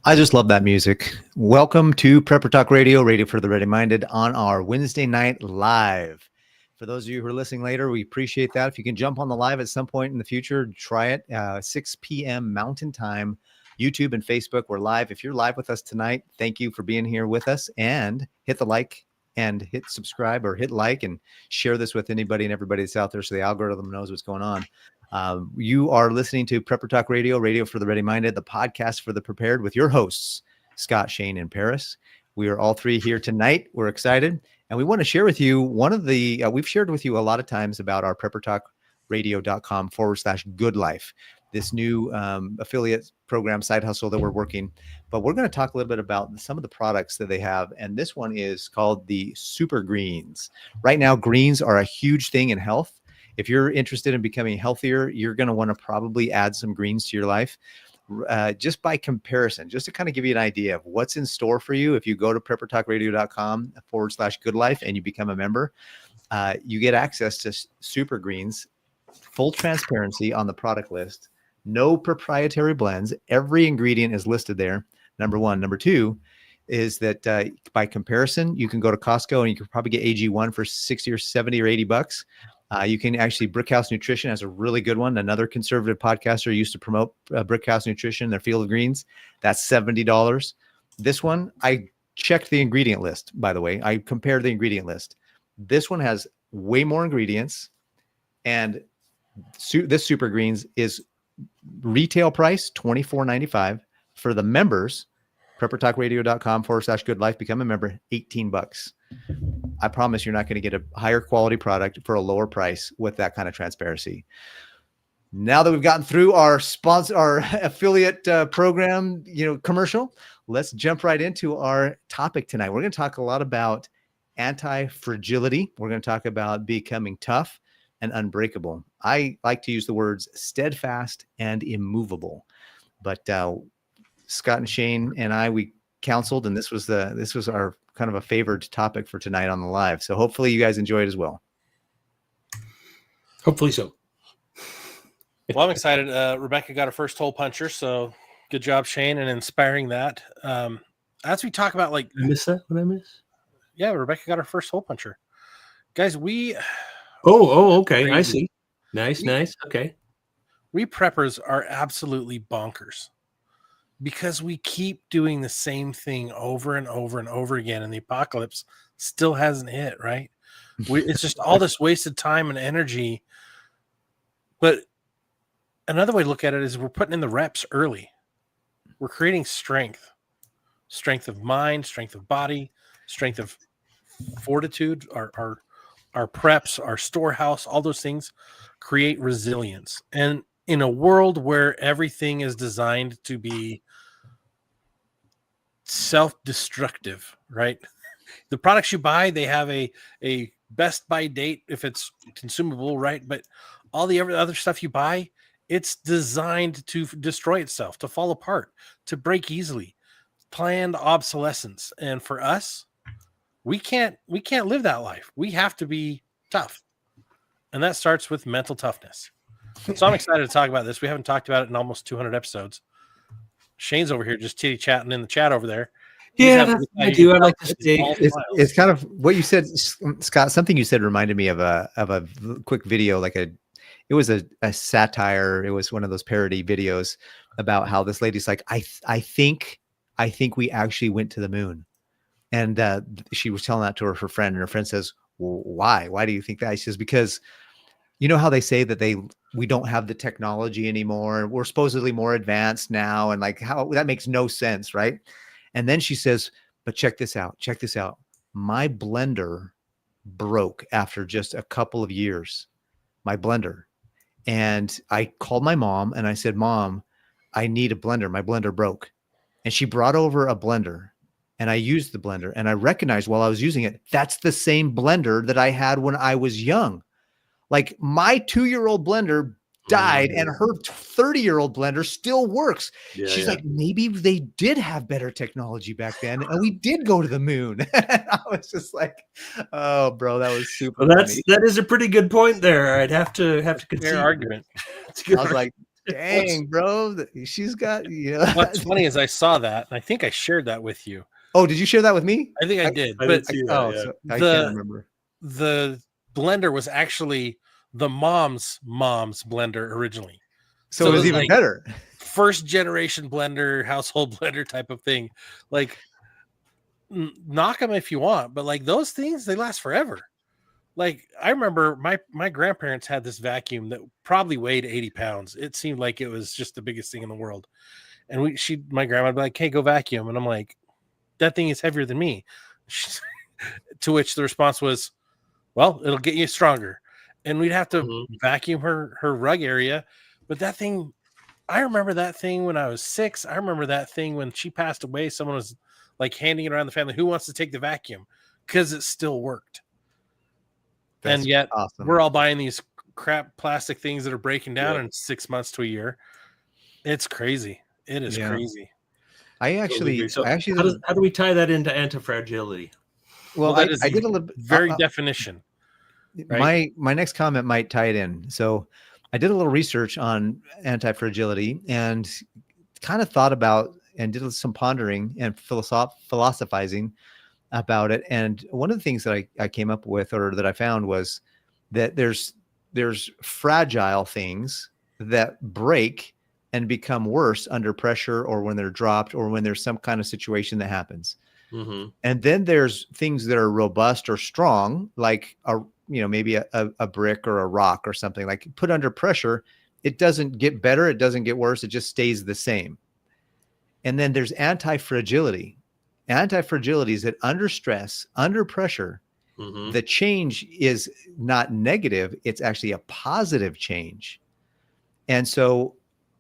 I just love that music. Welcome to Prepper Talk Radio, radio for the ready-minded on our Wednesday night live. For those of you who are listening later, we appreciate that. If you can jump on the live at some point in the future, try it. 6 p.m. Mountain Time, YouTube and Facebook. We're live. If you're live with us tonight, thank you for being here with us. And hit the like and hit subscribe or hit like and share this with anybody and everybody that's out there so the algorithm knows what's going on. You are listening to Prepper Talk Radio, radio for the ready-minded, the podcast for the prepared with your hosts, Scott, Shane, and Paris. We are all three here tonight. We're excited. And we want to share with you one of the, we've shared with you a lot of times about our preppertalkradio.com/good life, this new affiliate program side hustle that we're working. But we're going to talk a little bit about some of the products that they have. And this one is called the Super Greens. Right now, greens are a huge thing in health. If you're interested in becoming healthier, you're going to want to probably add some greens to your life. Just by comparison, just to kind of give you an idea of what's in store for you. If you go to preppertalkradio.com/good life and you become a member, you get access to Super Greens, full transparency on the product list, no proprietary blends. Every ingredient is listed there. Number one. Number two is that by comparison, you can go to Costco and you can probably get AG1 for 60 or 70 or 80 bucks. You can actually, Brickhouse Nutrition has a really good one. Another conservative podcaster used to promote Brickhouse Nutrition, their Field of Greens. That's $70. This one, I checked the ingredient list, by the way. I compared the ingredient list. This one has way more ingredients. And this Super Greens is retail price, $24.95. For the members, preppertalkradio.com/good life, become a member, 18 bucks. I promise you're not going to get a higher quality product for a lower price with that kind of transparency. Now that we've gotten through our sponsor, our affiliate program, commercial, let's jump right into our topic tonight. We're going to talk a lot about antifragility. We're going to talk about becoming tough and unbreakable. I like to use the words steadfast and immovable, but Scott and Shane and I, we counseled, and this was our kind of a favored topic for tonight on the live. So hopefully you guys enjoy it as well. Hopefully so. Well, I'm excited. Rebecca got her first hole puncher, so good job, Shane, in inspiring that. As we talk about, like, Did I miss that? What I miss? Yeah, Rebecca got her first hole puncher. Guys, okay. I see. Nice. Okay. We preppers are absolutely bonkers because we keep doing the same thing over and over and over again, and the apocalypse still hasn't hit, right? It's just all this wasted time and energy. But another way to look at it is we're putting in the reps early. We're creating strength of mind, strength of body, strength of fortitude, our preps, our storehouse, all those things create resilience. And in a world where everything is designed to be self-destructive, right? The products you buy, they have a best by date if it's consumable, right? But all the other stuff you buy, it's designed to destroy itself, to fall apart, to break easily, planned obsolescence. And for us, we can't live that life. We have to be tough. And that starts with mental toughness. So I'm excited to talk about this. We haven't talked about it in almost 200 episodes. Shane's over here just titty chatting in the chat over there. Yeah, I do. I like to stay. It's kind of what you said, Scott. Something you said reminded me of a quick video, it was a satire. It was one of those parody videos about how this lady's like, I think we actually went to the moon. And she was telling that to her friend, and her friend says, well, why? Why do you think that? She says, because you know how they say that we don't have the technology anymore. We're supposedly more advanced now. And like, how that makes no sense. Right. And then she says, but check this out. My blender broke after just a couple of years, my blender. And I called my mom and I said, Mom, I need a blender. My blender broke. And she brought over a blender. And I used the blender, and I recognized while I was using it, that's the same blender that I had when I was young. Like, my 2-year-old blender died, and her 30-year-old blender still works. She's like, maybe they did have better technology back then, and we did go to the moon. I was just like, oh, bro, that was super funny. That is a pretty good point there. I'd have to concede. Fair argument. I was like, Dang, bro. She's got, yeah. What's funny is I saw that, and I think I shared that with you. Oh, did you share that with me? I think I did. I But didn't see that. Yeah. So I can't remember. the blender was actually the mom's blender originally. So it was even like better. First generation blender, household blender type of thing. Like, knock them if you want, but like those things, they last forever. Like, I remember my grandparents had this vacuum that probably weighed 80 pounds. It seemed like it was just the biggest thing in the world. And my grandma would be like, "Hey, go vacuum." And I'm like, "That thing is heavier than me." To which the response was, "Well, it'll get you stronger." And we'd have to vacuum her rug area. But that thing, I remember that thing when I was 6. I remember that thing when she passed away. Someone was like handing it around the family. Who wants to take the vacuum? Because it still worked. That's and yet awesome. We're all buying these crap plastic things that are breaking down in 6 months to a year. It's crazy. It is crazy. I actually how do we tie that into antifragility? Well, that is I did a little bit very definition. Right? My next comment might tie it in. So I did a little research on anti-fragility and kind of thought about and did some pondering and philosophizing about it. And one of the things that I came up with, or that I found, was that there's fragile things that break and become worse under pressure, or when they're dropped, or when there's some kind of situation that happens. And then there's things that are robust or strong, like maybe a brick or a rock or something. Like, put under pressure, it doesn't get better, it doesn't get worse, it just stays the same. And then there's anti-fragility. Anti-fragility is that under stress, under pressure, the change is not negative, it's actually a positive change. And so,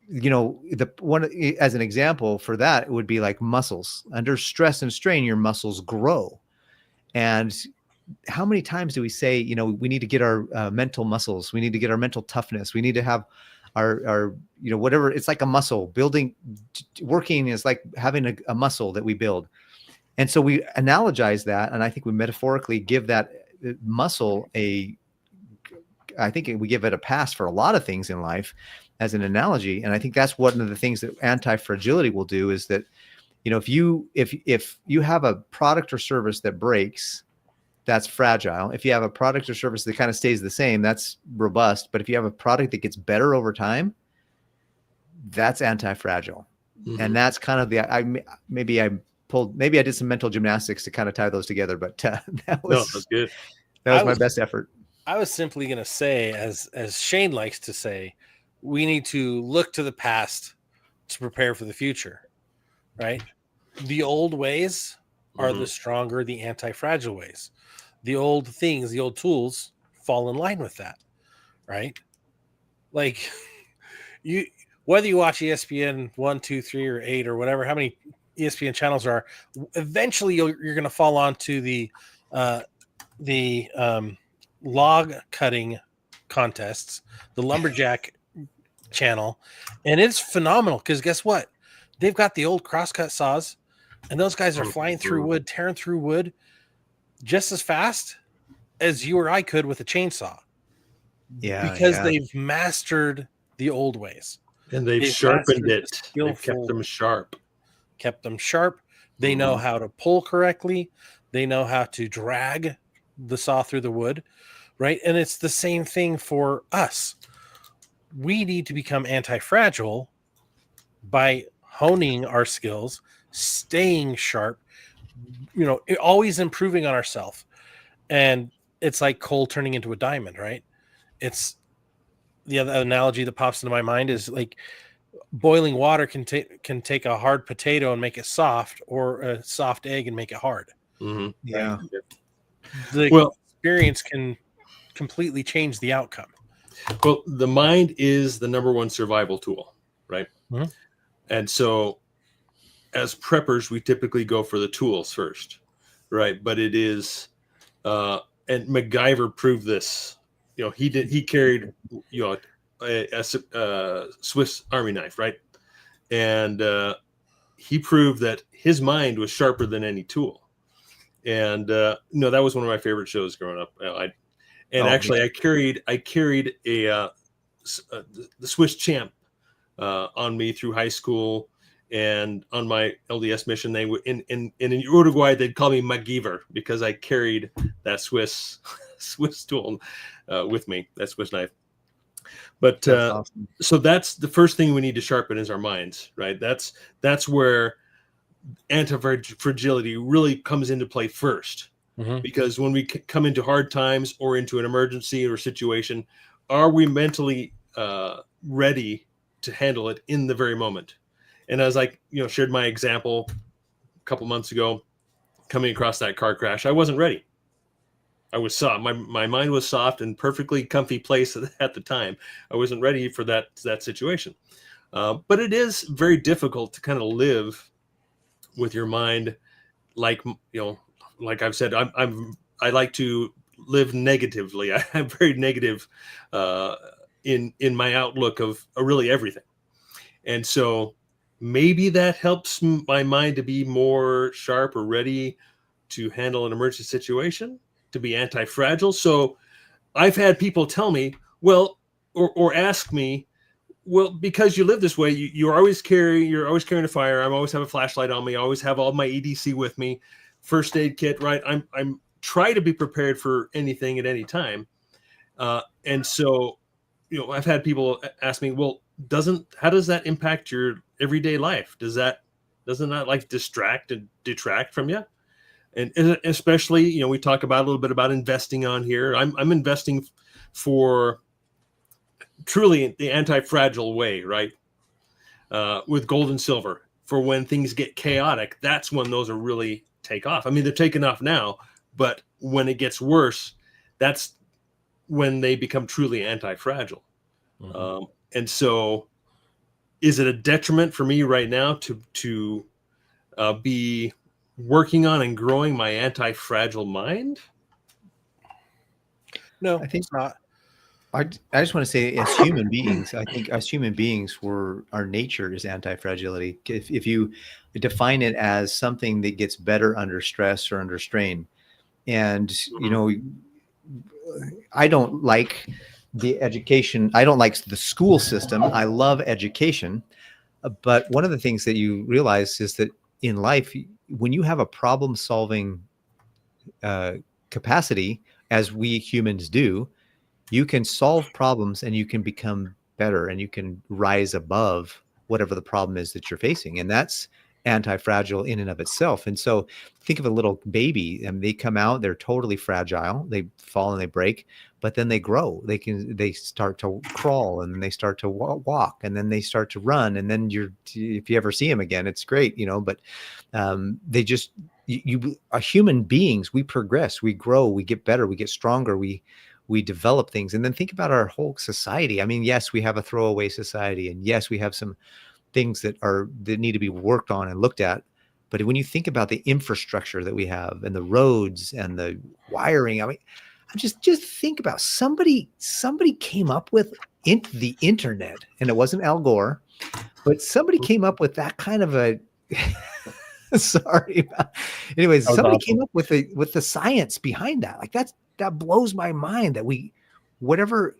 the one, as an example for that, it would be like muscles. Under stress and strain, your muscles grow. And how many times do we say, we need to get our mental muscles, we need to get our mental toughness, we need to have our whatever. It's like a muscle building. Working is like having a muscle that we build. And so we analogize that, and I think we metaphorically give that muscle I think we give it a pass for a lot of things in life as an analogy. And I think that's one of the things that anti-fragility will do, is that, if you have a product or service that breaks, that's fragile. If you have a product or service that kind of stays the same, that's robust. But if you have a product that gets better over time, that's anti-fragile. And that's kind of maybe I did some mental gymnastics to kind of tie those together, but that was good. That was my best effort. I was simply going to say, as Shane likes to say, we need to look to the past to prepare for the future, right? The old ways are the stronger, the anti-fragile ways. The old things, the old tools fall in line with that, right? Like, whether you watch ESPN 1, 2, 3, or 8, or whatever, how many ESPN channels are, eventually you're going to fall onto the log cutting contests, the lumberjack channel, and it's phenomenal, because guess what? They've got the old crosscut saws, and those guys are flying through wood, tearing through wood just as fast as you or I could with a chainsaw. Because they've mastered the old ways. And they've sharpened it. They've kept them sharp. They know how to pull correctly. They know how to drag the saw through the wood, right? And it's the same thing for us. We need to become anti-fragile by honing our skills, staying sharp, always improving on ourselves. And it's like coal turning into a diamond, right? It's the other analogy that pops into my mind is like boiling water can take a hard potato and make it soft, or a soft egg and make it hard. Yeah. The experience can completely change the outcome. Well, the mind is the number one survival tool, right? And so as preppers, we typically go for the tools first, right? But it is, and MacGyver proved this. He carried, a Swiss Army knife, right? And he proved that his mind was sharper than any tool. And that was one of my favorite shows growing up. I carried the Swiss Champ on me through high school. And on my LDS mission, they would in Uruguay, they'd call me MacGyver because I carried that Swiss tool with me, that Swiss knife. But That's awesome. so that's the first thing we need to sharpen is our minds, right? That's where antifragility really comes into play first. Because when we come into hard times or into an emergency or situation, are we mentally ready to handle it in the very moment? And as I shared my example a couple months ago, coming across that car crash, I wasn't ready. I was soft. My mind was soft and perfectly comfy place at the time. I wasn't ready for that situation. But it is very difficult to kind of live with your mind, like I've said, I like to live negatively. I'm very negative in my outlook of really everything, and so maybe that helps my mind to be more sharp or ready to handle an emergency situation, to be anti-fragile. So I've had people tell me, well, or ask me, well, because you live this way, you're always carrying a fire. I always have a flashlight on me. I always have all my EDC with me, first aid kit, right? I'm try to be prepared for anything at any time. And so, I've had people ask me, well, how does that impact your everyday life? Doesn't that like distract and detract from you? And especially, we talk about a little bit about investing on here. I'm investing for truly the anti-fragile way, right? With gold and silver, for when things get chaotic, that's when those are really take off. I mean, they're taking off now, but when it gets worse, that's when they become truly anti-fragile. And so is it a detriment for me right now to be working on and growing my anti-fragile mind? No, I think it's not. I just want to say, as human beings, I think as human beings, our nature is anti-fragility. If you define it as something that gets better under stress or under strain, and I don't like the education. I don't like the school system. I love education, but one of the things that you realize is that in life, when you have a problem-solving capacity, as we humans do, you can solve problems and you can become better and you can rise above whatever the problem is that you're facing. And that's anti-fragile in and of itself. And so think of a little baby, and they come out, they're totally fragile. They fall and they break, but then they grow. They start to crawl, and then they start to walk, and then they start to run. And then if you ever see them again, it's great, but they just, you are human beings. We progress, we grow, we get better, we get stronger, we develop things. And then think about our whole society. I mean, yes, we have a throwaway society, and yes, we have some things that need to be worked on and looked at. But when you think about the infrastructure that we have and the roads and the wiring, I mean, just think about somebody came up with the internet, and it wasn't Al Gore, but somebody came up with that kind of a sorry. Anyways, somebody awesome. Came up with the science behind that. Like that blows my mind that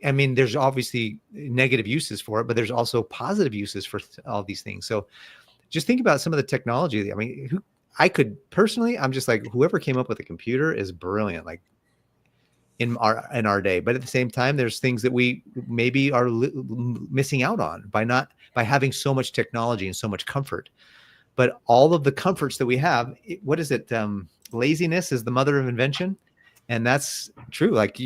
I mean, there's obviously negative uses for it, but there's also positive uses for all these things. So just think about some of the technology. I mean, I'm just like, whoever came up with a computer is brilliant, like in our day. But at the same time, there's things that we maybe are missing out on by having so much technology and so much comfort. But all of the comforts that we have, what is it? Laziness is the mother of invention. And that's true. Like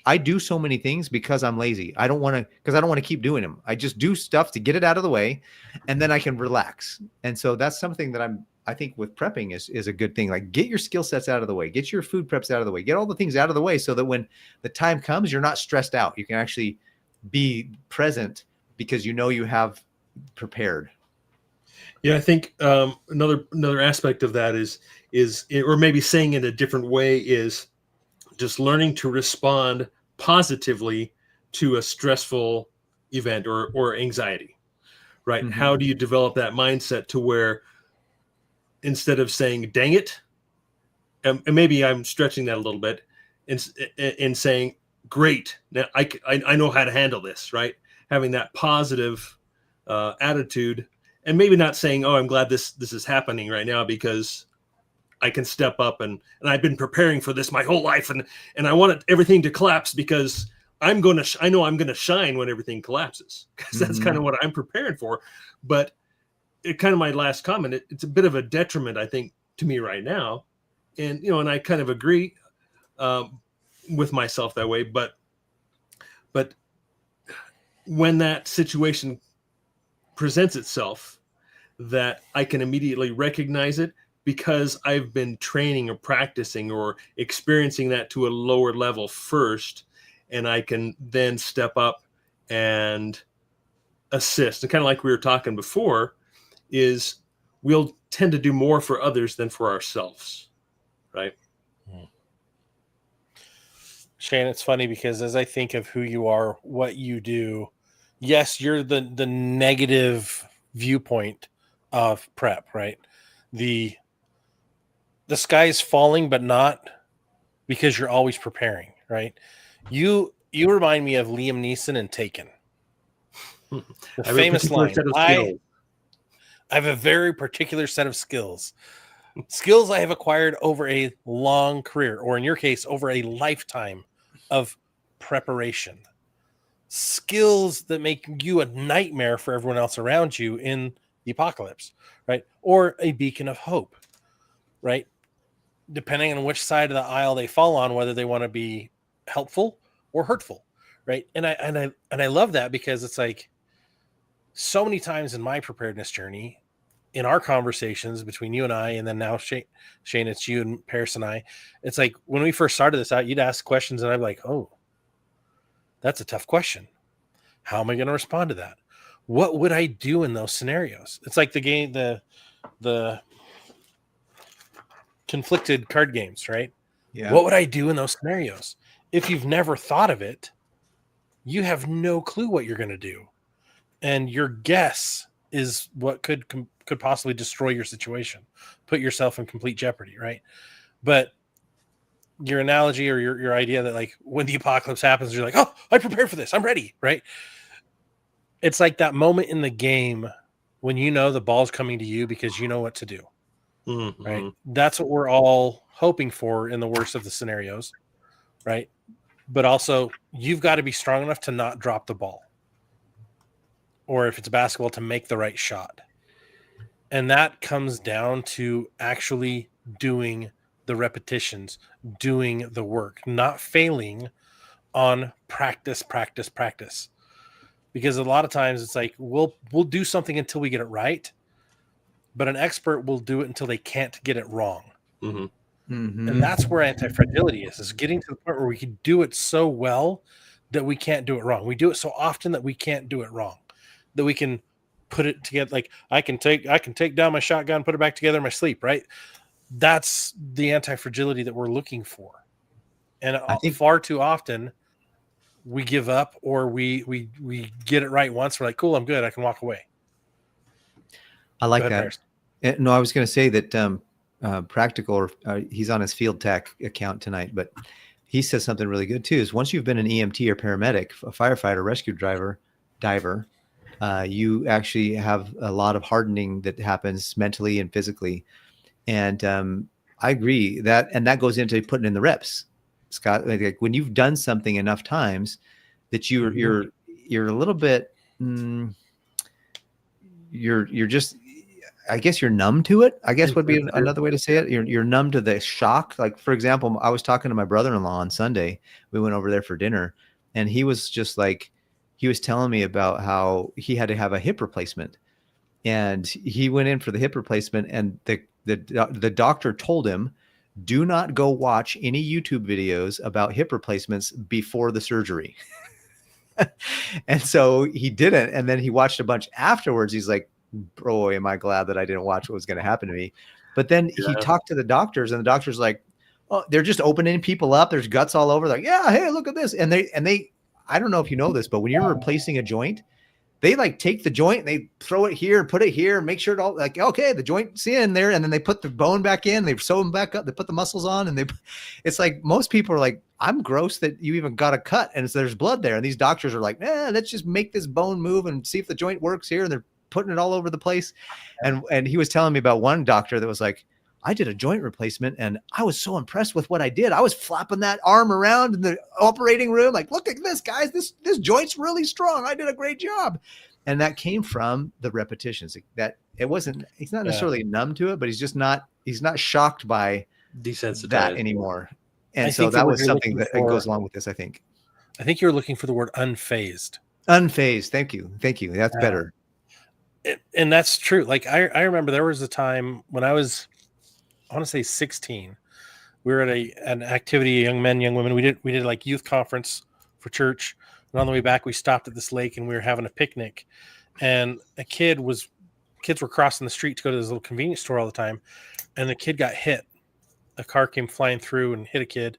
I do so many things because I'm lazy. I don't want to keep doing them. I just do stuff to get it out of the way, and then I can relax. And so that's something that I think with prepping is a good thing. Like, get your skill sets out of the way, get your food preps out of the way, get all the things out of the way, so that when the time comes, you're not stressed out. You can actually be present because you have prepared. Yeah, I think another aspect of that is or maybe saying it a different way, is just learning to respond positively to a stressful event or anxiety, right? Mm-hmm. How do you develop that mindset to where instead of saying, dang it, and maybe I'm stretching that a little bit, in saying, great. Now I know how to handle this, right? Having that positive attitude, and maybe not saying, oh, I'm glad this is happening right now because I can step up and I've been preparing for this my whole life, and I want everything to collapse because I know I'm gonna shine when everything collapses, because that's kind of what I'm prepared for. But it kind of, my last comment, it's a bit of a detriment, I think, to me right now, and and I kind of agree with myself that way. But when that situation presents itself, that I can immediately recognize it because I've been training or practicing or experiencing that to a lower level first, and I can then step up and assist. And kind of like we were talking before, is we'll tend to do more for others than for ourselves, right? Shane, it's funny because as I think of who you are, what you do, yes, you're the negative viewpoint of prep, right? The sky's falling, but not, because you're always preparing, right? You remind me of Liam Neeson in Taken. The famous line, I have a very particular set of skills. Skills I have acquired over a long career, or in your case, over a lifetime of preparation. Skills that make you a nightmare for everyone else around you in the apocalypse, right? Or a beacon of hope, right? Depending on which side of the aisle they fall on, whether they want to be helpful or hurtful, right? And I love that, because it's like, so many times in my preparedness journey, in our conversations between you and I, and then now Shane, it's you and Paris and I, it's like when we first started this out, you'd ask questions and I'm like, oh, that's a tough question. How am I going to respond to that? What would I do in those scenarios? It's like the game, the conflicted card games, right? Yeah. What would I do in those scenarios? If you've never thought of it, you have no clue what you're going to do. And your guess is what could possibly destroy your situation, put yourself in complete jeopardy, right? But your analogy, or your idea that, like, when the apocalypse happens, you're like, oh, I prepared for this, I'm ready, right? It's like that moment in the game when you know the ball's coming to you because you know what to do, right? That's what we're all hoping for in the worst of the scenarios, right? But also, you've got to be strong enough to not drop the ball. Or if it's basketball, to make the right shot. And that comes down to actually doing the repetitions, doing the work, not failing on practice. Because a lot of times it's like, we'll do something until we get it right, but an expert will do it until they can't get it wrong. And that's where antifragility is getting to the point where we can do it so well that we can't do it wrong. We do it so often that we can't do it wrong, that we can put it together. Like, I can take down my shotgun, put it back together in my sleep, right? That's the antifragility that we're looking for. And I think far too often we give up, or we get it right once. We're like, cool, I'm good, I can walk away. I like that. No, I was going to say that Practical, he's on his Field Tech account tonight, but he says something really good too, is once you've been an EMT or paramedic, a firefighter, rescue diver, you actually have a lot of hardening that happens mentally and physically. And I agree that goes into putting in the reps, Scott. Like when you've done something enough times that you're a little bit, you're just, I guess you're numb to it, I guess would be another way to say it. You're numb to the shock. Like, for example, I was talking to my brother-in-law on Sunday. We went over there for dinner, and he was just like, he was telling me about how he had to have a hip replacement, and he went in for the hip replacement, and the doctor told him, do not go watch any YouTube videos about hip replacements before the surgery. And so he didn't. And then he watched a bunch afterwards. He's like, boy, am I glad that I didn't watch what was going to happen to me. But then he talked to the doctors, and the doctor's like, oh, they're just opening people up. There's guts all over. Like, yeah, hey, look at this. And they, I don't know if you know this, but when you're replacing a joint, they like take the joint and they throw it here, put it here, make sure it all, like, okay, the joint's in there. And then they put the bone back in, they sew them back up, they put the muscles on, and it's like, most people are like, I'm gross that you even got a cut and there's blood there. And these doctors are like, let's just make this bone move and see if the joint works here. And they're putting it all over the place. And he was telling me about one doctor that was like, I did a joint replacement and I was so impressed with what I did. I was flapping that arm around in the operating room. Like, look at this, guys, this joint's really strong. I did a great job. And that came from the repetitions. That it wasn't, he's not necessarily numb to it, but he's not shocked by desensitized that anymore. And so that was something that goes along with this, I think. I think you're looking for the word unfazed. Unfazed. Thank you. That's better. And that's true. Like I remember there was a time when I want to say 16. We were at an activity, young men, young women. We did like youth conference for church. And on the way back, we stopped at this lake and we were having a picnic. And kids were crossing the street to go to this little convenience store all the time. And the kid got hit. A car came flying through and hit a kid.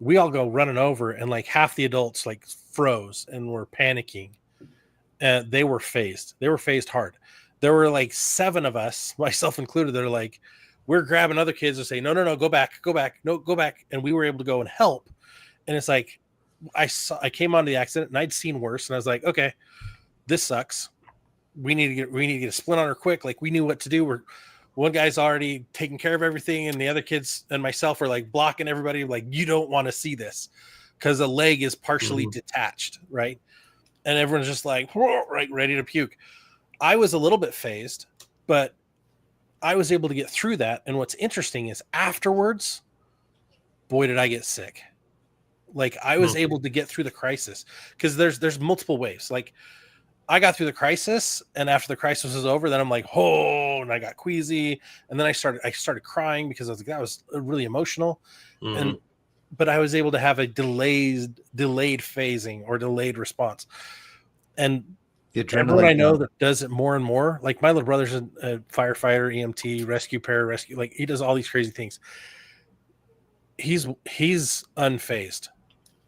We all go running over, and like half the adults like froze and were panicking. And they were phased. They were phased hard. There were like 7 of us, myself included, that are like, we're grabbing other kids and say, no, go back, no, go back. And we were able to go and help. And it's like, I came onto the accident and I'd seen worse. And I was like, okay, this sucks. We need to get a splint on her quick. Like, we knew what to do. One guy's already taking care of everything. And the other kids and myself are like blocking everybody. Like, you don't want to see this because a leg is partially detached. Right. And everyone's just like, right, ready to puke. I was a little bit phased, but I was able to get through that. And what's interesting is afterwards, boy, did I get sick. Like, I was able to get through the crisis because there's multiple waves. Like, I got through the crisis, and after the crisis was over, then I'm like, and I got queasy. And then I started crying because I was like, that was really emotional. But I was able to have a delayed phasing or delayed response. And everyone I know that does it more and more, like my little brother's a firefighter, EMT, rescue, pararescue, like he does all these crazy things. He's unfazed,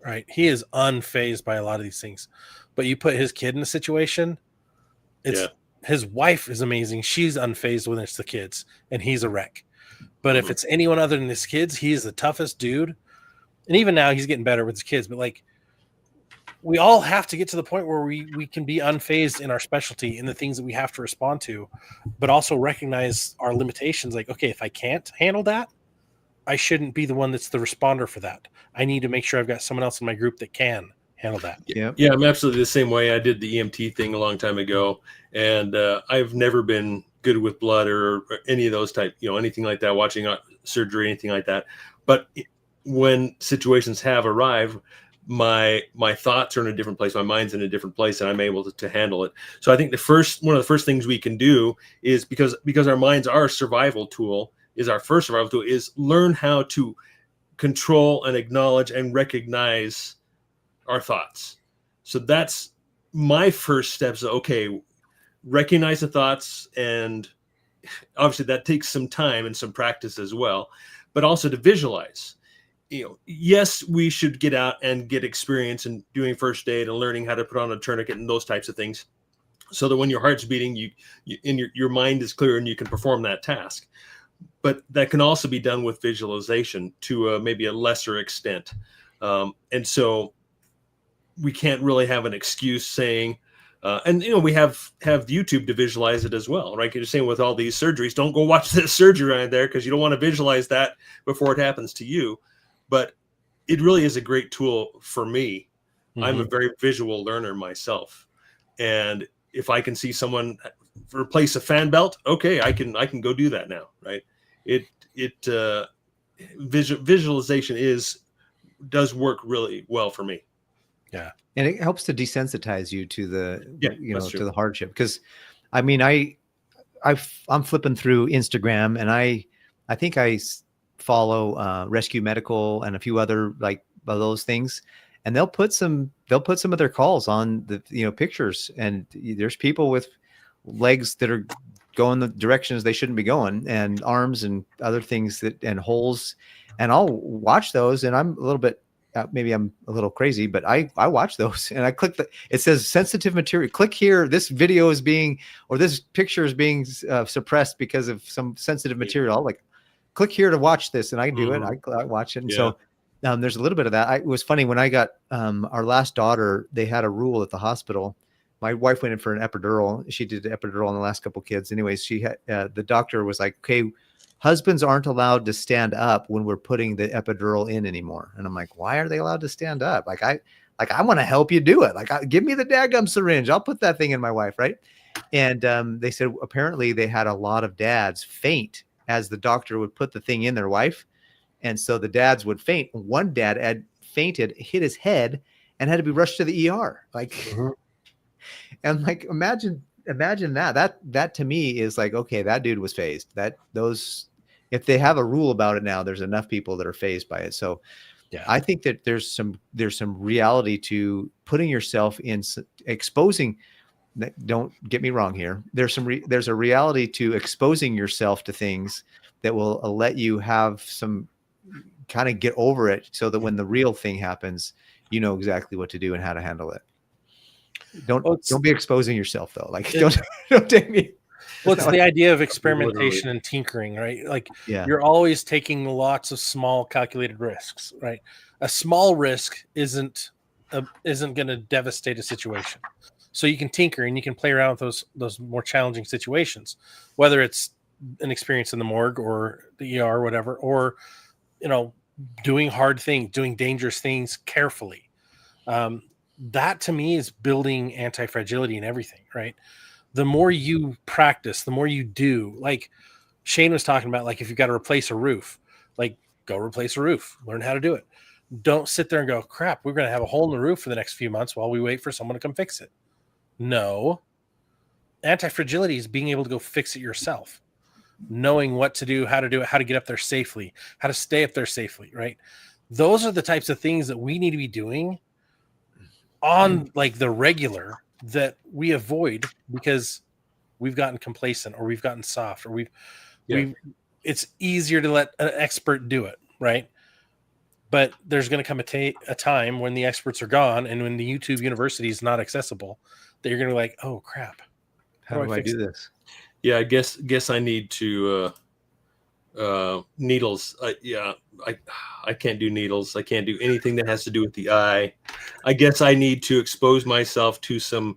right? He is unfazed by a lot of these things. But you put his kid in a situation, his wife is amazing. She's unfazed when it's the kids, and he's a wreck. But if it's anyone other than his kids, he's the toughest dude. And even now he's getting better with his kids, but like, we all have to get to the point where we can be unfazed in our specialty, in the things that we have to respond to, but also recognize our limitations. Like, okay, if I can't handle that, I shouldn't be the one that's the responder for that. I need to make sure I've got someone else in my group that can handle that. Yeah, I'm absolutely the same way. I did the EMT thing a long time ago, and I've never been good with blood or any of those type, anything like that, watching surgery, anything like that. But when situations have arrived, my thoughts are in a different place, my mind's in a different place, and I'm able to handle it. So I think one of the first things we can do is, because our minds are a survival tool, is our first survival tool, is learn how to control and acknowledge and recognize our thoughts. So that's my first steps. Okay, recognize the thoughts, and obviously that takes some time and some practice as well, but also to visualize. Yes, we should get out and get experience in doing first aid and learning how to put on a tourniquet and those types of things, so that when your heart's beating, your mind is clear and you can perform that task. But that can also be done with visualization to maybe a lesser extent. And so we can't really have an excuse saying, and we have YouTube to visualize it as well, right? You're saying with all these surgeries, don't go watch this surgery right there because you don't want to visualize that before it happens to you. But it really is a great tool for me. I'm a very visual learner myself, and if I can see someone replace a fan belt, okay, I can go do that now, right? Visualization does work really well for me. Yeah, and it helps to desensitize you to the to the hardship. Because I mean, I'm flipping through Instagram, and I think I follow Rescue Medical and a few other like those things, and they'll put some of their calls on the pictures, and there's people with legs that are going the directions they shouldn't be going, and arms and other things and holes, and I'll watch those, and I'm a little bit maybe I'm a little crazy, but I watch those, and I click it says sensitive material. Click here. This video is being, or this picture is being suppressed because of some sensitive material. I'll like click here to watch this, and I do it. I watch it. And so there's a little bit of that. It was funny when I got our last daughter, they had a rule at the hospital. My wife went in for an epidural. She did an epidural on the last couple of kids. Anyways, she had, the doctor was like, okay, husbands aren't allowed to stand up when we're putting the epidural in anymore. And I'm like, why are they allowed to stand up? Like, I want to help you do it. Like, give me the daggum syringe. I'll put that thing in my wife. Right. And they said, apparently they had a lot of dads faint as the doctor would put the thing in their wife. And so the dads would faint. One dad had fainted, hit his head, and had to be rushed to the ER. Like, and like, imagine that to me is like, okay, that dude was phased. If they have a rule about it now, there's enough people that are phased by it. So yeah, I think that there's some reality to putting yourself in, exposing. Don't get me wrong here. There's a reality to exposing yourself to things that will let you have some kind of get over it, so that when the real thing happens, you know exactly what to do and how to handle it. Don't be exposing yourself though. Like, don't take me. Well, it's the idea of experimentation and tinkering, right? Like, you're always taking lots of small calculated risks, right? A small risk isn't going to devastate a situation. So you can tinker and you can play around with those more challenging situations, whether it's an experience in the morgue or the ER or whatever, or, doing hard things, doing dangerous things carefully. That to me is building antifragility in everything, right? The more you practice, the more you do. Like Shane was talking about, like, if you've got to replace a roof, like, go replace a roof, learn how to do it. Don't sit there and go, crap, we're going to have a hole in the roof for the next few months while we wait for someone to come fix it. No. Antifragility is being able to go fix it yourself, knowing what to do, how to get up there safely, how to stay up there safely, right? Those are the types of things that we need to be doing on like the regular, that we avoid because we've gotten complacent or we've gotten soft, or it's easier to let an expert do it, right? But there's going to come a time when the experts are gone and when the YouTube university is not accessible, that you're going to be like, oh crap, how do I do this? Yeah, I guess I need to needles. I can't do needles. I can't do anything that has to do with the eye. I guess I need to expose myself to some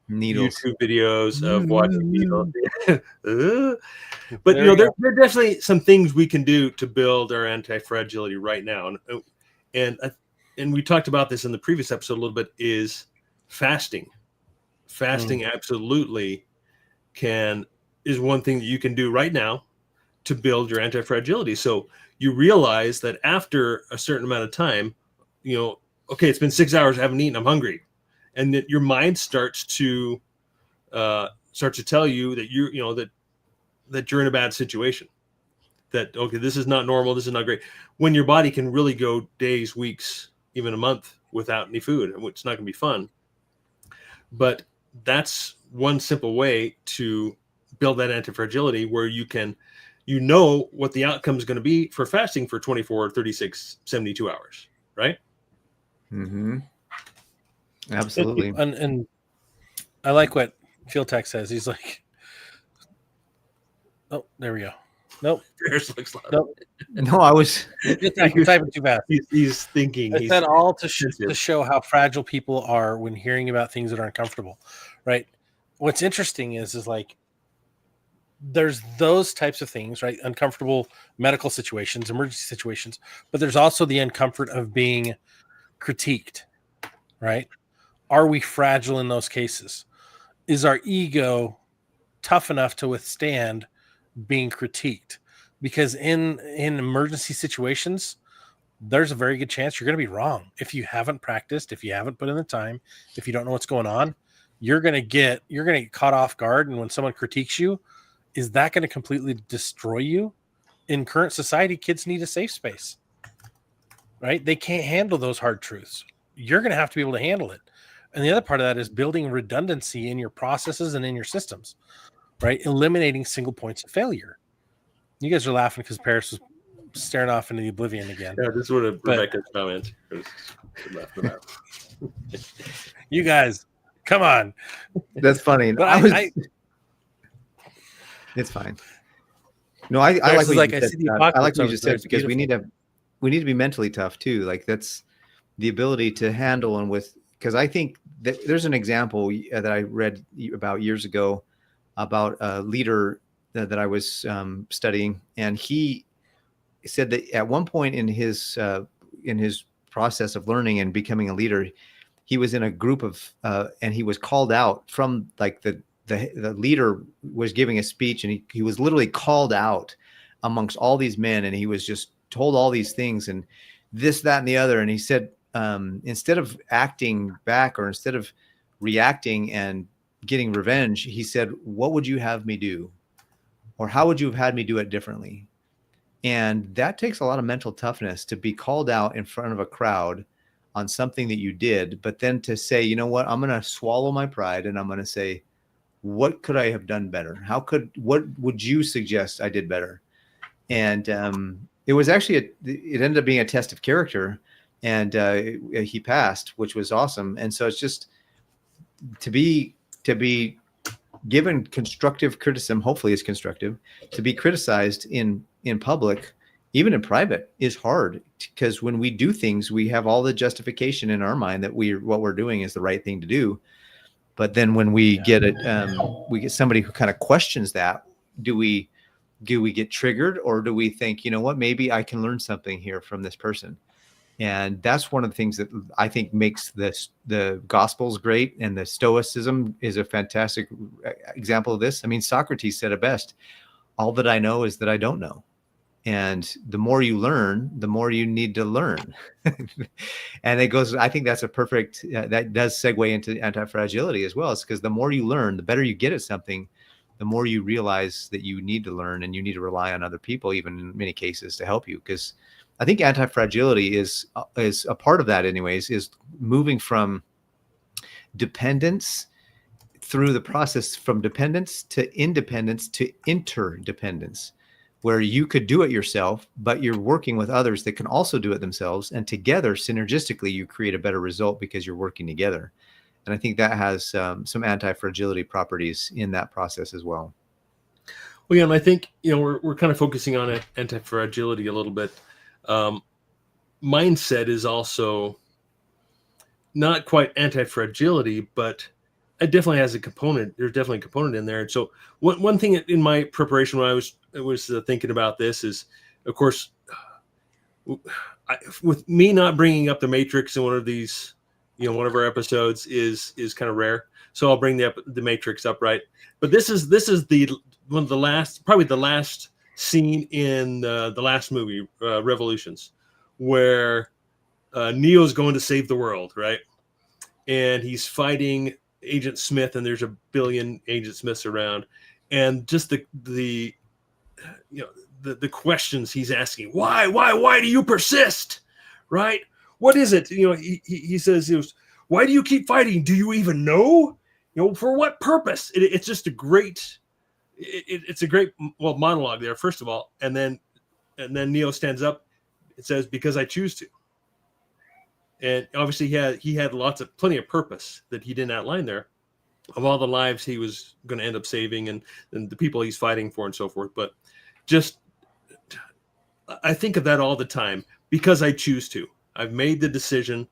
needles. YouTube videos of watching needles. But there are definitely some things we can do to build our anti-fragility right now, and we talked about this in the previous episode a little bit. Is fasting absolutely is one thing that you can do right now to build your anti-fragility. So you realize that after a certain amount of time, okay, it's been 6 hours, I haven't eaten, I'm hungry. And that your mind starts to tell you that that you're in a bad situation, that, okay, this is not normal, this is not great. When your body can really go days, weeks, even a month without any food, and it's not going to be fun. But that's one simple way to build that anti-fragility, where you know what the outcome is going to be for fasting for 24, 36, 72 hours, right? Mm-hmm. Absolutely. And I like what Field Tech says. He's like, oh, there we go. Nope. Nope. No, I was typing too fast. He's thinking. I said all to show how fragile people are when hearing about things that are uncomfortable, right? What's interesting is like, there's those types of things, right? Uncomfortable medical situations, emergency situations, but there's also the uncomfort of being critiqued, right? Are we fragile in those cases? Is our ego tough enough to withstand being critiqued? Because in emergency situations, there's a very good chance you're going to be wrong. If you haven't practiced, if you haven't put in the time, if you don't know what's going on, you're going to get caught off guard. And when someone critiques you, is that going to completely destroy you? In current society, kids need a safe space, right? They can't handle those hard truths. You're going to have to be able to handle it. And the other part of that is building redundancy in your processes and in your systems, right? Eliminating single points of failure. You guys are laughing because Paris was staring off into the oblivion again. Yeah, this is what Rebecca's comment was. You guys, come on. That's funny. But it's fine. No, I like what you said. I like what you just said, because we need to. be mentally tough too. Like that's the ability to handle and because I think that there's an example that I read about years ago about a leader that I was studying, and he said that at one point in his process of learning and becoming a leader, he was in a group of and he was called out from like the leader was giving a speech, and he was literally called out amongst all these men, and he was just told all these things and this, that, and the other. And he said, instead of acting back or instead of reacting and getting revenge, he said, what would you have me do? Or how would you have had me do it differently? And that takes a lot of mental toughness to be called out in front of a crowd on something that you did, but then to say, you know what, I'm going to swallow my pride and I'm going to say, what could I have done better? What would you suggest I did better? And it was actually, it ended up being a test of character, and he passed, which was awesome. And so it's just to be given constructive criticism, hopefully it's constructive, to be criticized in public, even in private, is hard, because when we do things, we have all the justification in our mind that what we're doing is the right thing to do. But then when we get it, we get somebody who kind of questions that, do we get triggered, or do we think, you know what, maybe I can learn something here from this person? And that's one of the things that I think makes the Gospels great, and the Stoicism is a fantastic example of this. I mean, Socrates said it best: all that I know is that I don't know. And the more you learn, the more you need to learn. And it goes, I think that's a perfect, that does segue into anti-fragility as well. It's because the more you learn, the better you get at something, the more you realize that you need to learn, and you need to rely on other people, even in many cases, to help you. Because I think anti-fragility is a part of that anyways, is moving from dependence through the process from dependence to independence to interdependence, where you could do it yourself, but you're working with others that can also do it themselves. And together, synergistically, you create a better result because you're working together. And I think that has some anti-fragility properties in that process as well. Well, yeah, and I think, we're kind of focusing on anti-fragility a little bit. Mindset is also not quite anti-fragility, but it definitely has a component. There's definitely a component in there. And so one thing in my preparation when I was thinking about this is, of course, with me not bringing up the Matrix in one of these, one of our episodes is kind of rare. So I'll bring the Matrix up, right? But this is one of the last, probably the last scene in the last movie, Revolutions, where Neo's going to save the world, right? And he's fighting Agent Smith, and there's a billion Agent Smiths around, and just the questions he's asking. Why do you persist? Right? What is it? He says, why do you keep fighting? Do you even know? For what purpose? It's just a great, it's a great monologue there, first of all, and then Neo stands up. It says, because I choose to. And obviously he had plenty of purpose that he didn't outline there, of all the lives he was going to end up saving and the people he's fighting for and so forth. But just, I think of that all the time, because I choose to. I've made the decision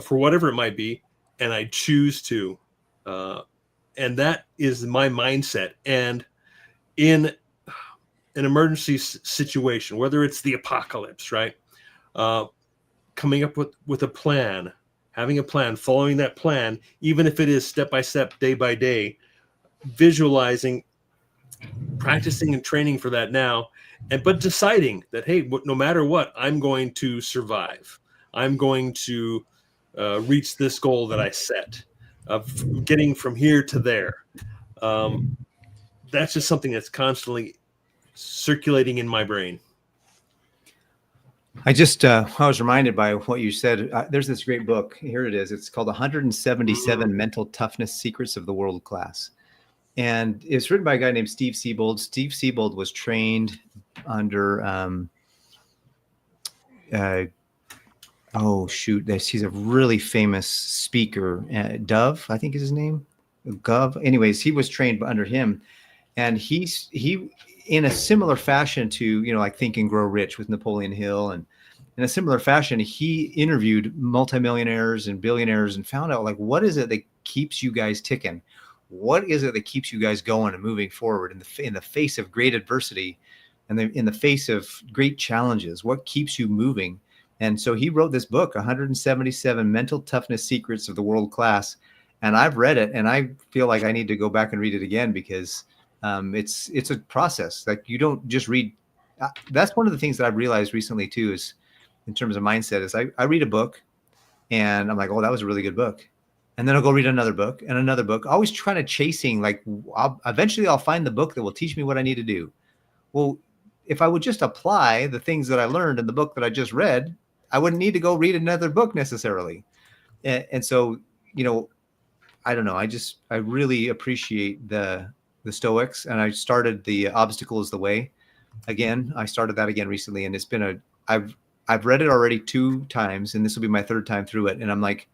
for whatever it might be, and I choose to. And that is my mindset. And in an emergency situation, whether it's the apocalypse, right? Coming up with a plan, having a plan, following that plan, even if it is step by step, day by day, visualizing, practicing and training for that now, but deciding that, hey, no matter what, I'm going to survive. I'm going to reach this goal that I set of getting from here to there. That's just something that's constantly circulating in my brain. I was reminded by what you said. There's this great book. Here it is. It's called 177 Mental Toughness Secrets of the World Class. And it's written by a guy named Steve Siebold. Steve Siebold was trained under, he's a really famous speaker. Dove, I think is his name. Gov. Anyways, he was trained under him. And he in a similar fashion to, like Think and Grow Rich with Napoleon Hill and in a similar fashion, he interviewed multimillionaires and billionaires and found out, like, what is it that keeps you guys ticking? What is it that keeps you guys going and moving forward in the face of great adversity and in the face of great challenges? What keeps you moving? And so he wrote this book, 177 Mental Toughness Secrets of the World Class. And I've read it, and I feel like I need to go back and read it again, because it's a process. Like, you don't just read. That's one of the things that I've realized recently too, is in terms of mindset, is I read a book and I'm like, oh, that was a really good book. And then I'll go read another book and another book, always trying to chasing, like, eventually I'll find the book that will teach me what I need to do. Well, if I would just apply the things that I learned in the book that I just read, I wouldn't need to go read another book necessarily. And so, I don't know. I really appreciate the Stoics, and I started the Obstacle is the Way again. I started that again recently, and it's been I've read it already 2 times, and this will be my 3rd time through it. And I'm like,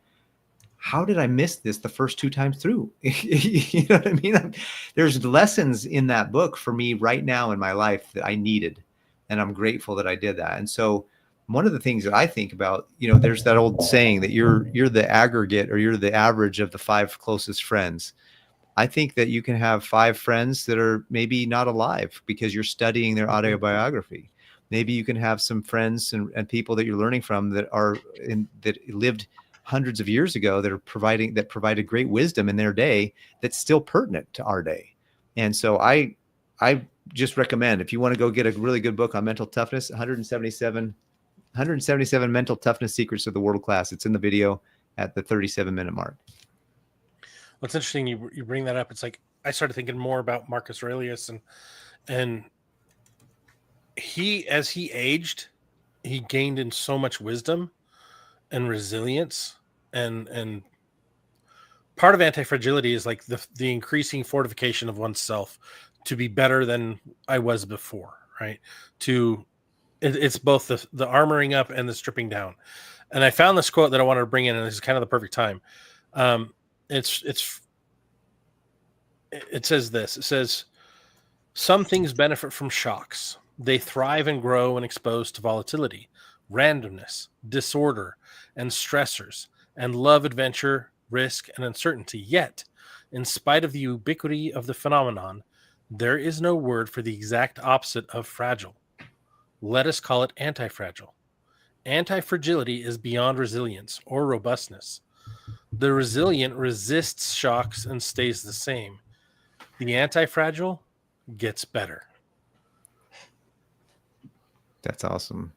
how did I miss this the first 2 times through? You know what I mean? There's lessons in that book for me right now in my life that I needed, and I'm grateful that I did that. And so one of the things that I think about, there's that old saying that you're the aggregate, or you're the average of the 5 closest friends. I think that you can have 5 friends that are maybe not alive because you're studying their autobiography. Maybe you can have some friends and people that you're learning from that lived hundreds of years ago, that provided great wisdom in their day that's still pertinent to our day. And so I just recommend, if you want to go get a really good book on mental toughness, 177 mental toughness secrets of the world class. It's in the video at the 37-minute mark. What's interesting, you bring that up. It's like I started thinking more about Marcus Aurelius, and he, as he aged, he gained in so much wisdom and resilience, and part of antifragility is like the increasing fortification of oneself to be better than I was before, right? It's both the armoring up and the stripping down. And I found this quote that I wanted to bring in, and this is kind of the perfect time. It says this. It says, some things benefit from shocks. They thrive and grow when exposed to volatility, randomness, disorder, and stressors, and love adventure, risk, and uncertainty. Yet, in spite of the ubiquity of the phenomenon, there is no word for the exact opposite of fragile. Let us call it antifragile. Antifragility is beyond resilience or robustness. The resilient resists shocks and stays the same. The antifragile gets better. That's awesome.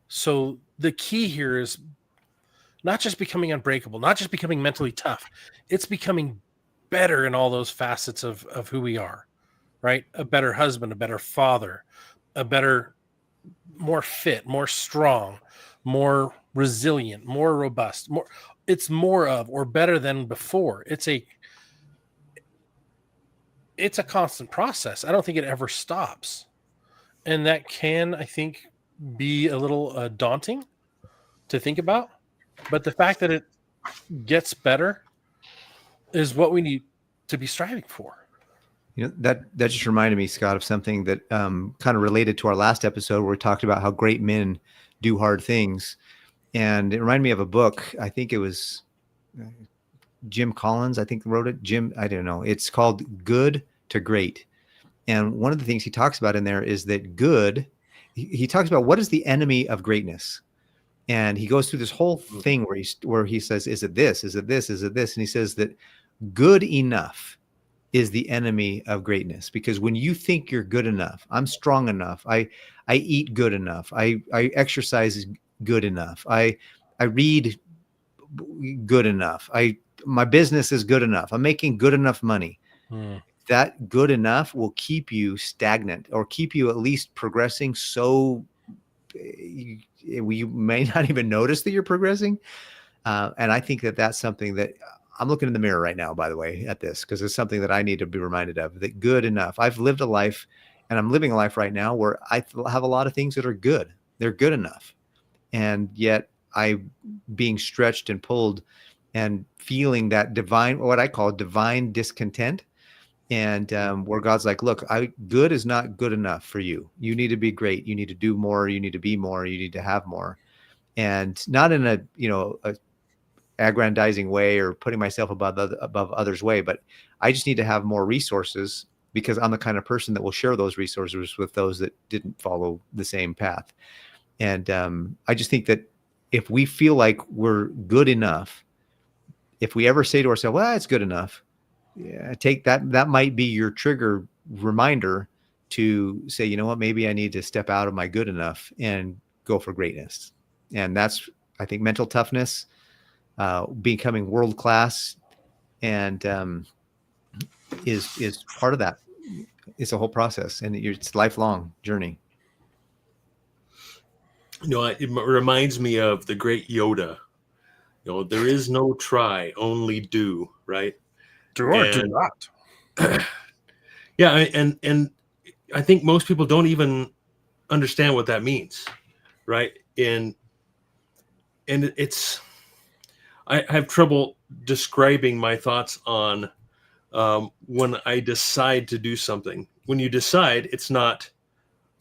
So the key here is not just becoming unbreakable, not just becoming mentally tough. It's becoming better in all those facets of who we are, right? A better husband, a better father, a better, more fit, more strong, more resilient, more robust. It's more of, or better than before. It's a constant process. I don't think it ever stops. And that can, I think, be a little daunting to think about. But the fact that it gets better is what we need to be striving for. That just reminded me, Scott, of something that kind of related to our last episode where we talked about how great men do hard things. And it reminded me of a book. I think it was Jim Collins, I think, wrote it. I don't know. It's called Good to Great. And one of the things he talks about in there is that good, he talks about what is the enemy of greatness. And he goes through this whole thing where he says, is it this? Is it this? Is it this? And he says that good enough is the enemy of greatness. Because when you think you're good enough, I'm strong enough, I eat good enough, I exercise good enough, I read good enough, my business is good enough, I'm making good enough money. That good enough will keep you stagnant, or keep you at least progressing. So you may not even notice that you're progressing. And I think that that's something that I'm looking in the mirror right now, by the way, at this, because it's something that I need to be reminded of, that good enough. I've lived a life, and I'm living a life right now where I have a lot of things that are good. They're good enough. And yet I'm being stretched and pulled and feeling that divine, what I call divine discontent. And where God's like, look, good is not good enough for you. You need to be great. You need to do more. You need to be more. You need to have more. And not in a, a aggrandizing way or putting myself above others' way, but I just need to have more resources because I'm the kind of person that will share those resources with those that didn't follow the same path. And I just think that if we feel like we're good enough, if we ever say to ourselves, well, it's good enough, yeah, take that. That might be your trigger reminder to say, you know what, maybe I need to step out of my good enough and go for greatness. And that's, I think, mental toughness, becoming world class, and is part of that. It's a whole process, and it's a lifelong journey. It reminds me of the great Yoda. There is no try, only do, right? Do or do not. Yeah, and I think most people don't even understand what that means, right? And it's, I have trouble describing my thoughts on when I decide to do something. When you decide, it's not,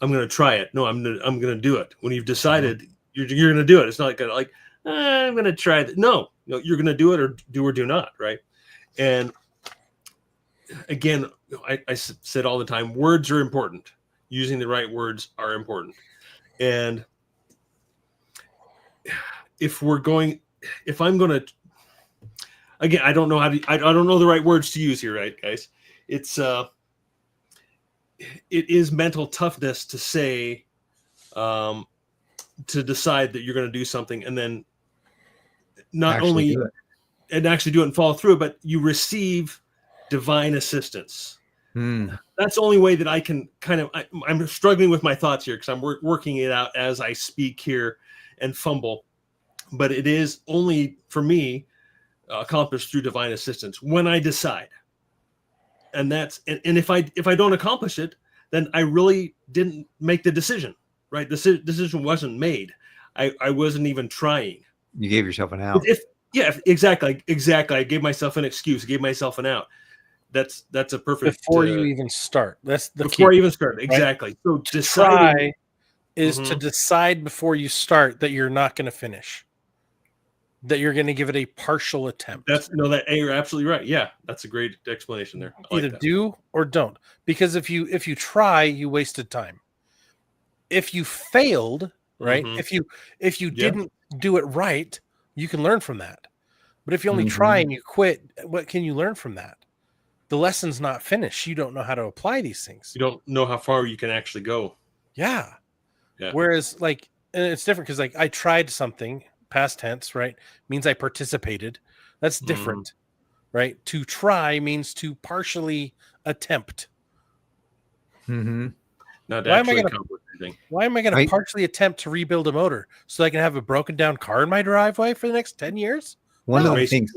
I'm going to try it. No, I'm going to do it. When you've decided, you're going to do it. It's not like I'm going to try it. No, you're going to do it, or do not, right? And again, I said all the time, words are important. Using the right words are important. And if I'm going to, again, I don't know I don't know the right words to use here, right, guys? It is mental toughness to say, to decide that you're going to do something, and then not only actually do it and follow through, but you receive divine assistance. That's the only way that I can I'm struggling with my thoughts here because I'm working it out as I speak here and fumble, but it is only for me accomplished through divine assistance when I decide. And that's, and if I don't accomplish it, then I really didn't make the decision, right? The decision wasn't made. I wasn't even trying. You gave yourself an out. Exactly. I gave myself an excuse, gave myself an out. That's a perfect, before you even start. That's the before key, you even start. right? Exactly. So to try is to decide before you start that you're not going to finish, that you're going to give it a partial attempt. You're absolutely right. Yeah, that's a great explanation there. Either do or don't, because if you try, you wasted time. If you failed, right? If you didn't do it right, you can learn from that. But if you only try and you quit, what can you learn from that? The lesson's not finished. You don't know how to apply these things. You don't know how far you can actually go. Yeah. Whereas, and it's different because, I tried something, past tense, right? Means I participated. That's different, right? To try means to partially attempt. Not why am I going to partially attempt to rebuild a motor so I can have a broken down car in my driveway for the next 10 years? One of the things,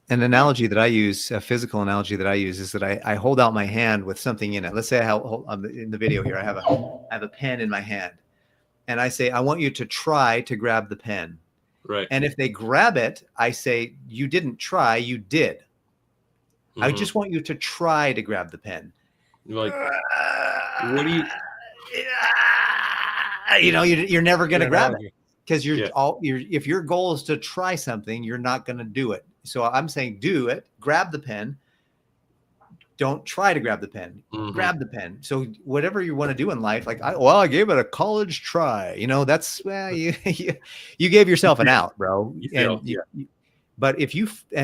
an analogy that I use, a physical analogy that I use, is that I hold out my hand with something in it. Let's say in the video here, I have a pen in my hand, and I say, I want you to try to grab the pen. Right. And if they grab it, I say, you didn't try, you did. I just want you to try to grab the pen. You're like, what do you? You're never going to grab it because if your goal is to try something, you're not going to do it. So I'm saying, do it, grab the pen. Don't try to grab the pen, grab the pen. So whatever you want to do in life, I gave it a college try. That's, you gave yourself an out, bro. But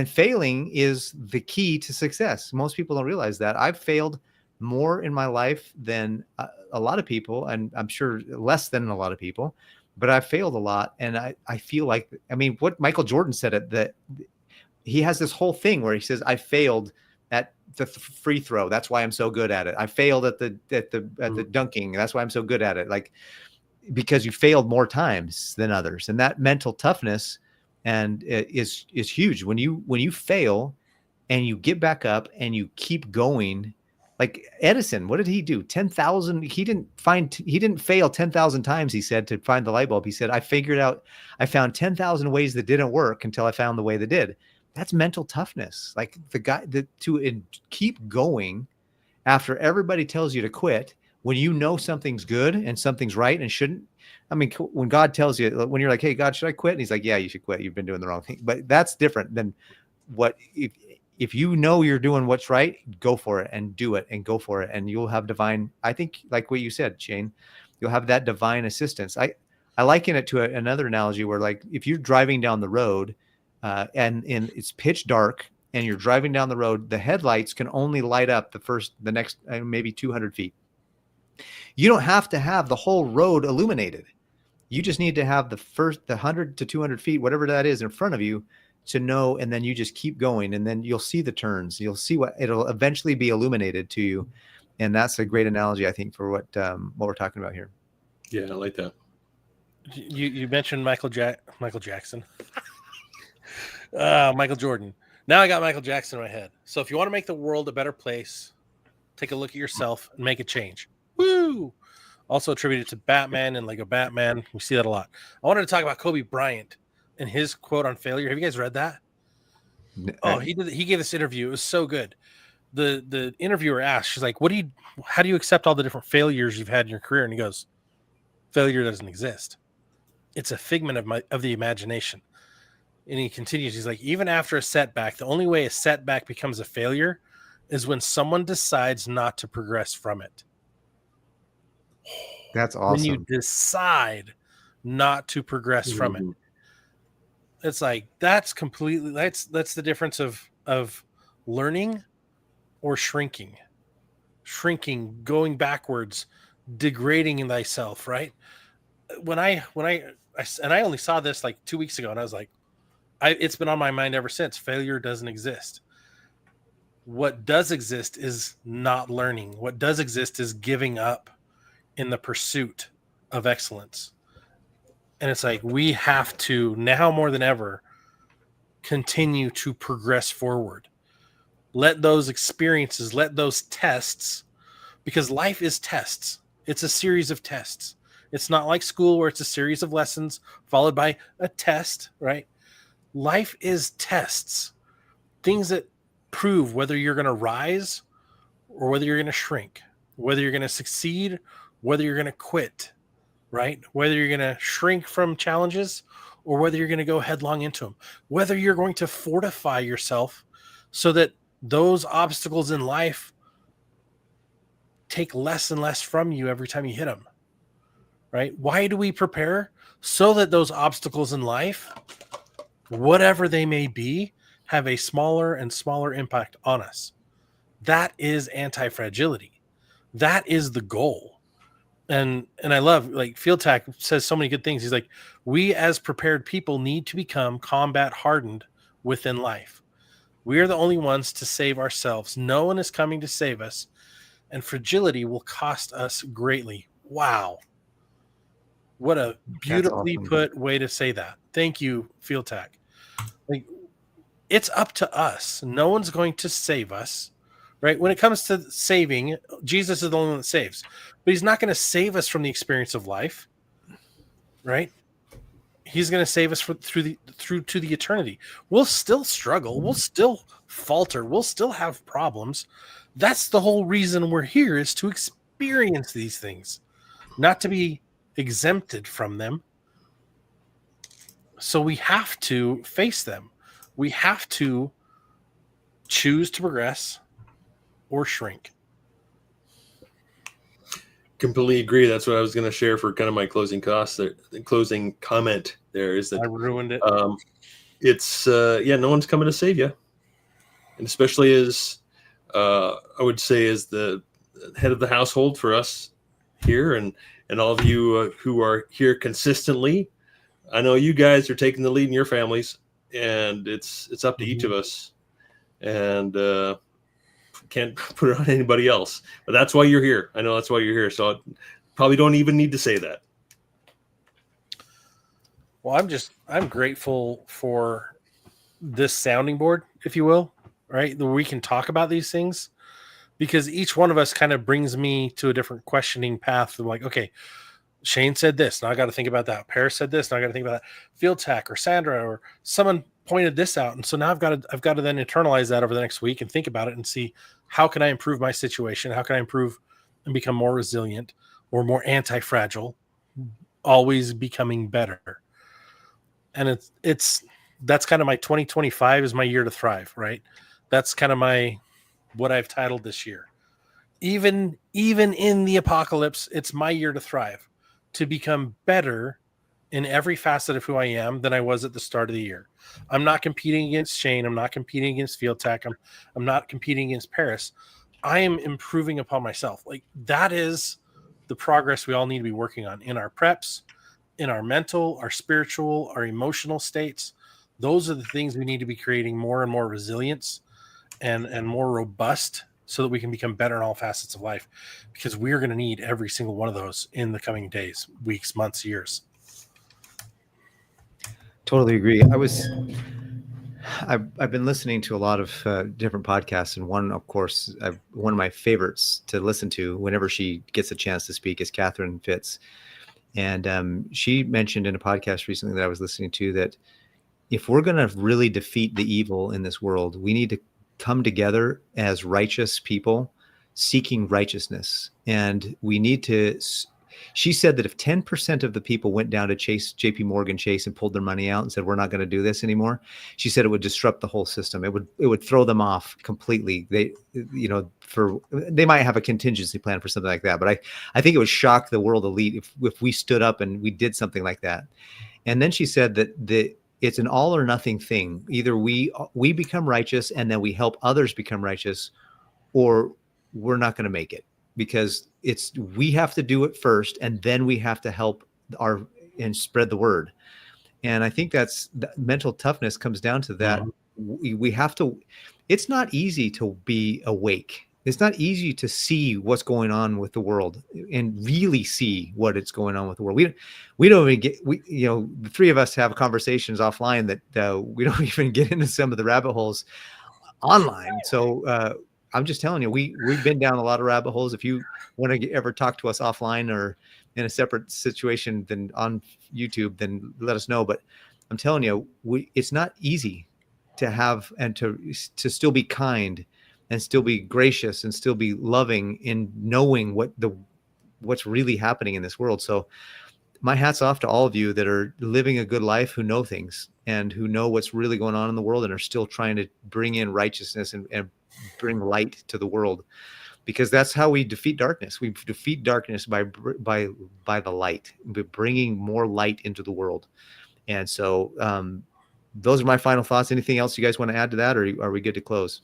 failing is the key to success. Most people don't realize that. I've failed more in my life than a lot of people, and I'm sure less than a lot of people, but I've failed a lot. And I feel like, what Michael Jordan said, that he has this whole thing where he says, I failed at the free throw. That's why I'm so good at it. I failed at the dunking. That's why I'm so good at it. Because you failed more times than others. And that mental toughness is huge. When you fail and you get back up and you keep going, like Edison, what did he do? 10,000. He didn't fail 10,000 times, he said, to find the light bulb. He said, I found 10,000 ways that didn't work until I found the way that did. that's mental toughness. Like the guy to keep going after everybody tells you to quit, when you know something's good and something's right and shouldn't. I mean, when God tells you, when you're like, hey, God, should I quit? And he's like, yeah, you should quit. You've been doing the wrong thing. But that's different than what if you know you're doing what's right, go for it and do it and go for it. And you'll have divine, I think, like what you said, Shane, you'll have that divine assistance. I liken it to another analogy where, like, if you're driving down the road and it's pitch dark and you're driving down the road, the headlights can only light up the next maybe 200 feet. You don't have to have the whole road illuminated. You just need to have the 100 to 200 feet, whatever that is in front of you, to know. And then you just keep going, and then you'll see the turns. You'll see it'll eventually be illuminated to you. And that's a great analogy, I think, for what we're talking about here. Yeah, I like that. You mentioned Michael Jackson. Michael Jordan. Now I got Michael Jackson in my head. So if you want to make the world a better place, take a look at yourself and make a change. Woo! Also attributed to Batman and Lego Batman. We see that a lot. I wanted to talk about Kobe Bryant and his quote on failure. Have you guys read that? Oh, he gave this interview. It was so good. The interviewer asked, she's like, how do you accept all the different failures you've had in your career? And he goes, failure doesn't exist. It's a figment of the imagination. And he continues, he's like, even after a setback, the only way a setback becomes a failure is when someone decides not to progress from it. That's awesome. When you decide not to progress from it. It's like, that's the difference of learning or shrinking, going backwards, degrading in thyself. Right. When I only saw this like 2 weeks ago, and I was like, it's been on my mind ever since. Failure doesn't exist. What does exist is not learning. What does exist is giving up in the pursuit of excellence. And it's like, we have to, now more than ever, continue to progress forward. Let those experiences, let those tests, because life is tests. It's a series of tests. It's not like school where it's a series of lessons followed by a test, right? Life is tests, things that prove whether you're going to rise or whether you're going to shrink, whether you're going to succeed, whether you're going to quit, right? Whether you're going to shrink from challenges or whether you're going to go headlong into them, whether you're going to fortify yourself so that those obstacles in life take less and less from you every time you hit them, right? Why do we prepare? So that those obstacles in life, whatever they may be, have a smaller and smaller impact on us. That is anti-fragility. That is the goal. And I love, like, Field Tack says so many good things. He's like, we as prepared people need to become combat hardened within life. We are the only ones to save ourselves. No one is coming to save us, and fragility will cost us greatly. Wow. What a beautifully put way to say that. Thank you, Field Tack. Like, it's up to us. No one's going to save us, right? When it comes to saving, Jesus is the only one that saves, but he's not going to save us from the experience of life, right? He's going to save us through to the eternity. We'll still struggle. We'll still falter. We'll still have problems. That's the whole reason we're here, is to experience these things, not to be exempted from them. So we have to face them. We have to choose to progress or shrink. Completely agree. That's what I was going to share for kind of my closing closing comment there, is that I ruined it. It's no one's coming to save you. And especially as I would say, as the head of the household for us here, and all of you who are here consistently, I know you guys are taking the lead in your families, and it's up to each of us, and can't put it on anybody else. But that's why you're here. I know that's why you're here. So I probably don't even need to say that. Well, I'm grateful for this sounding board, if you will, right? That we can talk about these things, because each one of us kind of brings me to a different questioning path of like, okay, Shane said this. Now I got to think about that. Paris said this. Now I got to think about that. Field Tech or Sandra or someone pointed this out. And so now I've got to then internalize that over the next week and think about it and see how can I improve my situation? How can I improve and become more resilient or more anti-fragile, always becoming better. And that's kind of my 2025 is my year to thrive, right? That's kind of what I've titled this year. Even in the apocalypse, it's my year to thrive, to become better in every facet of who I am than I was at the start of the year. I'm not competing against Shane. I'm not competing against Field Tech. I'm not competing against Paris. I am improving upon myself. Like, that is the progress we all need to be working on in our preps, in our mental, our spiritual, our emotional states. Those are the things we need to be creating more and more resilience and more robust so that we can become better in all facets of life, because we're going to need every single one of those in the coming days, weeks, months, years. Totally agree. I've been listening to a lot of different podcasts, and one, of course, one of my favorites to listen to whenever she gets a chance to speak is Catherine Fitz. And she mentioned in a podcast recently that I was listening to that if we're going to really defeat the evil in this world, we need to come together as righteous people seeking righteousness. And we need to, she said that if 10% of the people went down to JP Morgan Chase and pulled their money out and said, we're not going to do this anymore, she said it would disrupt the whole system. It would throw them off completely. They might have a contingency plan for something like that, but I think it would shock the world elite if we stood up and we did something like that. And then she said that it's an all or nothing thing. Either we become righteous and then we help others become righteous, or we're not going to make it, because we have to do it first, and then we have to help and spread the word. And I think mental toughness comes down to that. We have to. It's not easy to be awake. It's not easy to see what's going on with the world and really see what it's going on with the world. We don't even get, the three of us have conversations offline that we don't even get into some of the rabbit holes online. So I'm just telling you, we've been down a lot of rabbit holes. If you want to ever talk to us offline or in a separate situation than on YouTube, then let us know. But I'm telling you, it's not easy to have and to still be kind and still be gracious and still be loving in knowing what's really happening in this world. So my hat's off to all of you that are living a good life, who know things and who know what's really going on in the world and are still trying to bring in righteousness and bring light to the world, because that's how we defeat darkness. We defeat darkness by the light, by bringing more light into the world. And so those are my final thoughts. Anything else you guys want to add to that, or are we good to close?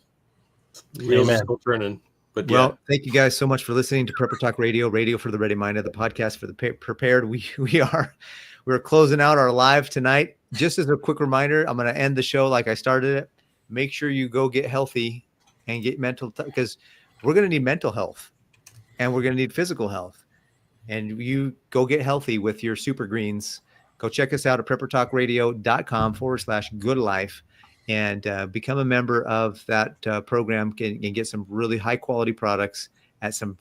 Wheels are still turning. But well, thank you guys so much for listening to Prepper Talk Radio, radio for the ready-minded, the podcast for the prepared. We're closing out our live tonight. Just as a quick reminder, I'm going to end the show like I started it. Make sure you go get healthy and get mental, because we're going to need mental health and we're going to need physical health. And you go get healthy with your super greens. Go check us out at preppertalkradio.com/good life. And become a member of that program and get some really high quality products at some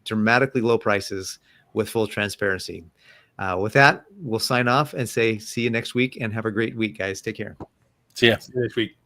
dramatically low prices with full transparency. With that, we'll sign off and say, see you next week, and have a great week, guys. Take care. See ya next week.